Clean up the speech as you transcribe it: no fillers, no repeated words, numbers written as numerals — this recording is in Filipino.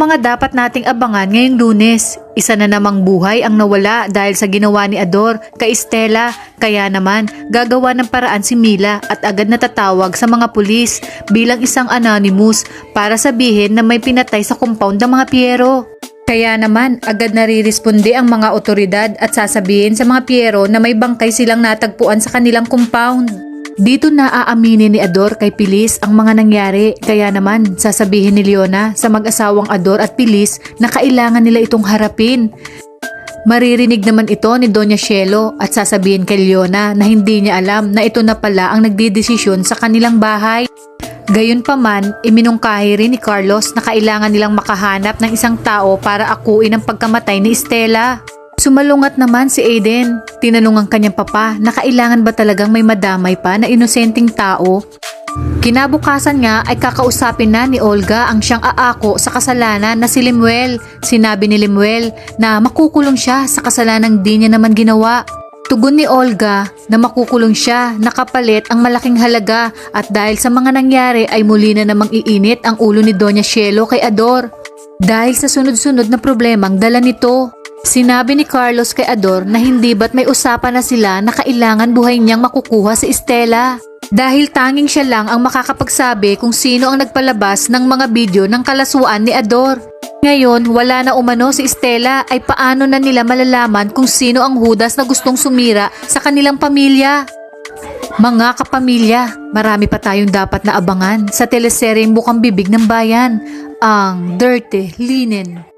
mga dapat nating abangan ngayong Lunes. Isa na namang buhay ang nawala dahil sa ginawa ni Ador kay Stella. Kaya naman, gagawa ng paraan si Mila at agad natatawag sa mga pulis bilang isang anonymous para sabihin na may pinatay sa compound ng mga Piero. Kaya naman, agad nariresponde ang mga otoridad at sasabihin sa mga Piero na may bangkay silang natagpuan sa kanilang compound. Dito na aaminin ni Ador kay Pilis ang mga nangyari, kaya naman sasabihin ni Leona sa mag-asawang Ador at Pilis na kailangan nila itong harapin. Maririnig naman ito ni Doña Cielo at sasabihin kay Leona na hindi niya alam na ito na pala ang nagdidesisyon sa kanilang bahay. Gayunpaman, iminungkahi rin ni Carlos na kailangan nilang makahanap ng isang tao para akuin ang pagkamatay ni Stella. Sumalungat naman si Aiden. Tinanong ang kanyang papa na kailangan ba talagang may madamay pa na inosenteng tao. Kinabukasan nga ay kakausapin na ni Olga ang siyang aako sa kasalanan na si Lemuel. Sinabi ni Lemuel na makukulong siya sa kasalanang di niya naman ginawa. Tugon ni Olga na makukulong siya, nakapalit ang malaking halaga at dahil sa mga nangyari ay muli na namang iinit ang ulo ni Doña Cielo kay Ador. Dahil sa sunod-sunod na problemang dala nito. Sinabi ni Carlos kay Ador na hindi ba't may usapan na sila na kailangan buhay niyang makukuha si Stella. Dahil tanging siya lang ang makakapagsabi kung sino ang nagpalabas ng mga video ng kalasuan ni Ador. Ngayon, wala na umano si Stella ay paano na nila malalaman kung sino ang Judas na gustong sumira sa kanilang pamilya. Mga kapamilya, marami pa tayong dapat na abangan sa teleseryeng Bukang Bibig ng Bayan, ang Dirty Linen.